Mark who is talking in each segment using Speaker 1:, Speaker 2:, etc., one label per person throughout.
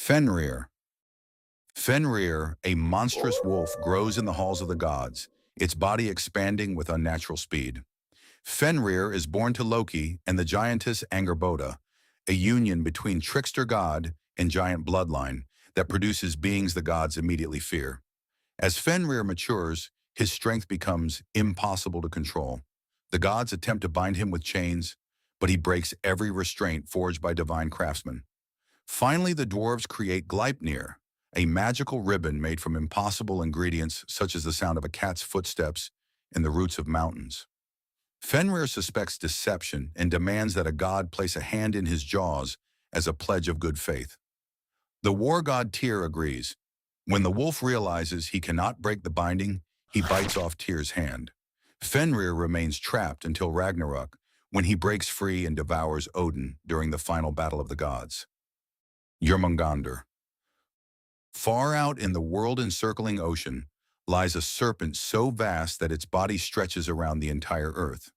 Speaker 1: Fenrir. Fenrir, a monstrous wolf, grows in the halls of the gods, its body expanding with unnatural speed. Fenrir is born to Loki and the giantess Angerboda, a union between trickster god and giant bloodline that produces beings the gods immediately fear. As Fenrir matures, his strength becomes impossible to control. The gods attempt to bind him with chains, but he breaks every restraint forged by divine craftsmen. Finally, the dwarves create Gleipnir, a magical ribbon made from impossible ingredients such as the sound of a cat's footsteps and the roots of mountains. Fenrir suspects deception and demands that a god place a hand in his jaws as a pledge of good faith. The war god Tyr agrees. When the wolf realizes he cannot break the binding, he bites off Tyr's hand. Fenrir remains trapped until Ragnarök, when he breaks free and devours Odin during the final battle of the gods. Jormungandr. Far out in the world-encircling ocean lies a serpent so vast that its body stretches around the entire earth.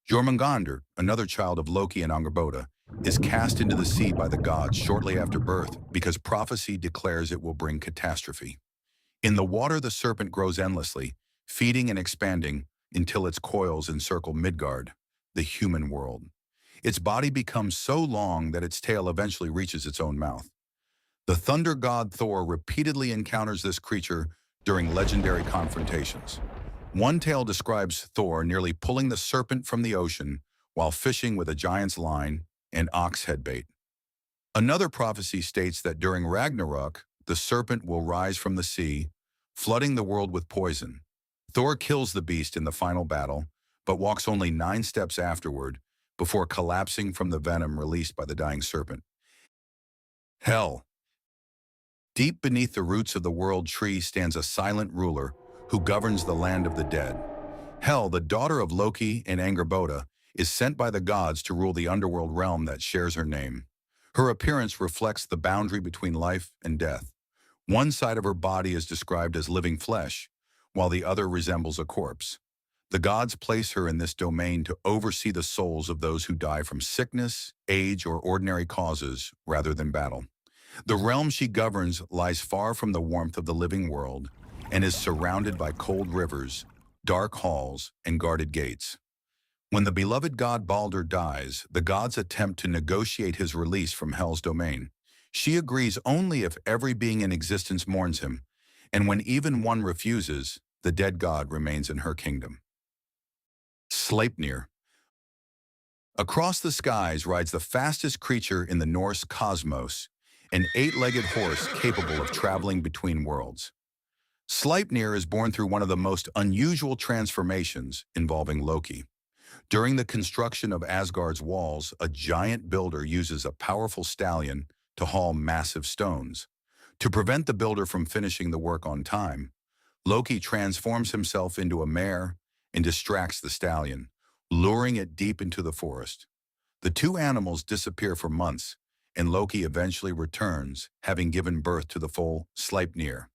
Speaker 1: Jormungandr, another child of Loki and Angerboda, is cast into the sea by the gods shortly after birth because prophecy declares it will bring catastrophe. In the water, the serpent grows endlessly, feeding and expanding until its coils encircle Midgard, the human world. Its body becomes so long that its tail eventually reaches its own mouth. The thunder god Thor repeatedly encounters this creature during legendary confrontations. One tale describes Thor nearly pulling the serpent from the ocean while fishing with a giant's line and ox head bait. Another prophecy states that during Ragnarök, the serpent will rise from the sea, flooding the world with poison. Thor kills the beast in the final battle, but walks only 9 steps afterward before collapsing from the venom released by the dying serpent. Hell. Deep beneath the roots of the world tree stands a silent ruler who governs the land of the dead. Hel, the daughter of Loki and Angerboda, is sent by the gods to rule the underworld realm that shares her name. Her appearance reflects the boundary between life and death. One side of her body is described as living flesh, while the other resembles a corpse. The gods place her in this domain to oversee the souls of those who die from sickness, age, or ordinary causes rather than battle. The realm she governs lies far from the warmth of the living world and is surrounded by cold rivers, dark halls, and guarded gates. When the beloved god Baldur dies, the gods attempt to negotiate his release from Hel's domain. She agrees only if every being in existence mourns him, and when even one refuses, the dead god remains in her kingdom. Sleipnir. Across the skies rides the fastest creature in the Norse cosmos, an 8-legged horse capable of traveling between worlds. Sleipnir is born through one of the most unusual transformations involving Loki. During the construction of Asgard's walls, a giant builder uses a powerful stallion to haul massive stones. To prevent the builder from finishing the work on time, Loki transforms himself into a mare and distracts the stallion, luring it deep into the forest. The two animals disappear for months, and Loki eventually returns, having given birth to the foal Sleipnir.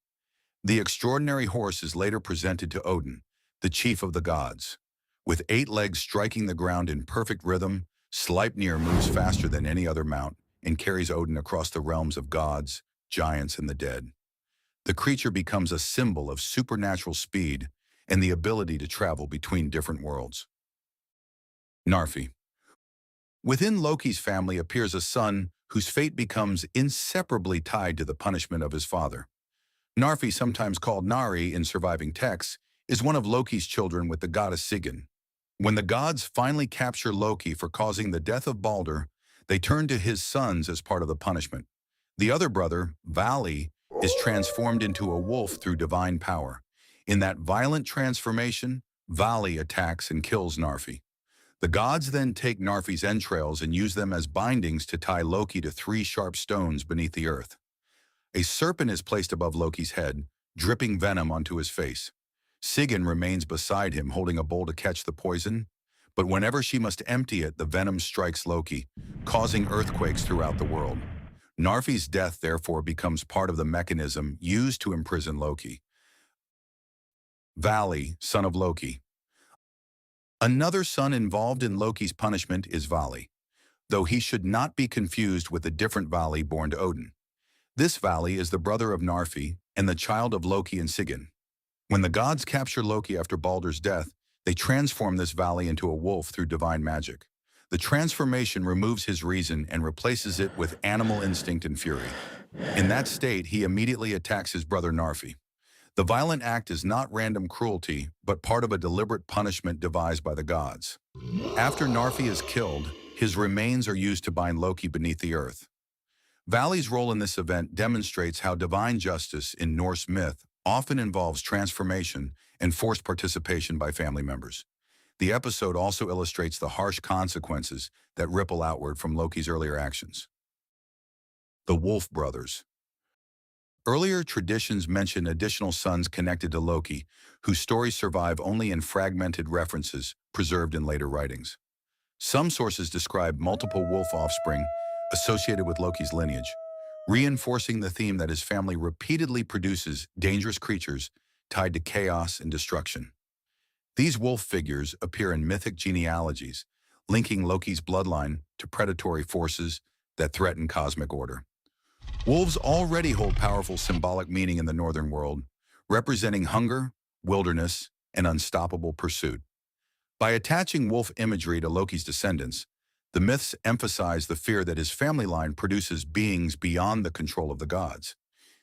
Speaker 1: The extraordinary horse is later presented to Odin, the chief of the gods. With 8 legs striking the ground in perfect rhythm, Sleipnir moves faster than any other mount and carries Odin across the realms of gods, giants, and the dead. The creature becomes a symbol of supernatural speed and the ability to travel between different worlds. Narfi. Within Loki's family appears a son whose fate becomes inseparably tied to the punishment of his father. Narfi, sometimes called Nari in surviving texts, is one of Loki's children with the goddess Sigyn. When the gods finally capture Loki for causing the death of Baldur, they turn to his sons as part of the punishment. The other brother, Vali, is transformed into a wolf through divine power. In that violent transformation, Vali attacks and kills Narfi. The gods then take Narfi's entrails and use them as bindings to tie Loki to 3 sharp stones beneath the earth. A serpent is placed above Loki's head, dripping venom onto his face. Sigyn remains beside him, holding a bowl to catch the poison, but whenever she must empty it, the venom strikes Loki, causing earthquakes throughout the world. Narfi's death therefore becomes part of the mechanism used to imprison Loki. Vali, son of Loki. Another son involved in Loki's punishment is Vali, though he should not be confused with the different Vali born to Odin. This valley is the brother of Narfi and the child of Loki and Sigyn. When the gods capture Loki after Baldur's death, they transform this valley into a wolf through divine magic. The transformation removes his reason and replaces it with animal instinct and fury. In that state, he immediately attacks his brother Narfi. The violent act is not random cruelty, but part of a deliberate punishment devised by the gods. After Narfi is killed, his remains are used to bind Loki beneath the earth. Vali's role in this event demonstrates how divine justice in Norse myth often involves transformation and forced participation by family members. The episode also illustrates the harsh consequences that ripple outward from Loki's earlier actions. The Wolf Brothers. Earlier traditions mention additional sons connected to Loki, whose stories survive only in fragmented references preserved in later writings. Some sources describe multiple wolf offspring associated with Loki's lineage, reinforcing the theme that his family repeatedly produces dangerous creatures tied to chaos and destruction. These wolf figures appear in mythic genealogies, linking Loki's bloodline to predatory forces that threaten cosmic order. Wolves already hold powerful symbolic meaning in the northern world, representing hunger, wilderness, and unstoppable pursuit. By attaching wolf imagery to Loki's descendants, the myths emphasize the fear that his family line produces beings beyond the control of the gods.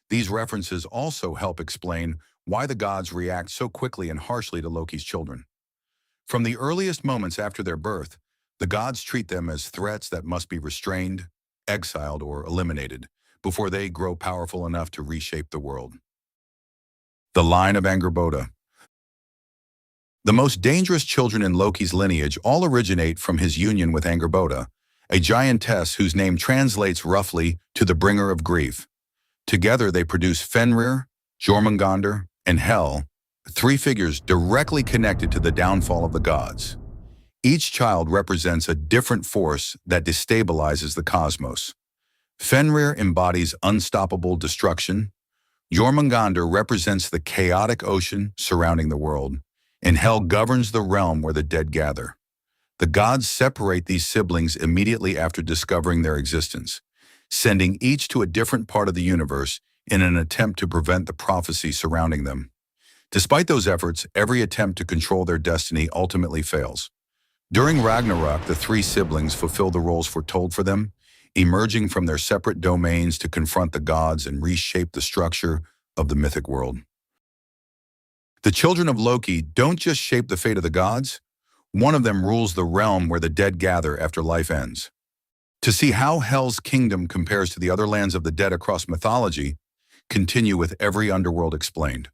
Speaker 1: These references also help explain why the gods react so quickly and harshly to Loki's children. From the earliest moments after their birth, the gods treat them as threats that must be restrained, exiled, or eliminated before they grow powerful enough to reshape the world. The line of Angrboda. The most dangerous children in Loki's lineage all originate from his union with Angrboda, a giantess whose name translates roughly to the bringer of grief. Together they produce Fenrir, Jormungandr, and Hel, three figures directly connected to the downfall of the gods. Each child represents a different force that destabilizes the cosmos. Fenrir embodies unstoppable destruction, Jormungandr represents the chaotic ocean surrounding the world, and Hel governs the realm where the dead gather. The gods separate these siblings immediately after discovering their existence, sending each to a different part of the universe in an attempt to prevent the prophecy surrounding them. Despite those efforts, every attempt to control their destiny ultimately fails. During Ragnarök, the three siblings fulfill the roles foretold for them, emerging from their separate domains to confront the gods and reshape the structure of the mythic world. The children of Loki don't just shape the fate of the gods, one of them rules the realm where the dead gather after life ends. To see how Hel's kingdom compares to the other lands of the dead across mythology, continue with Every Underworld Explained.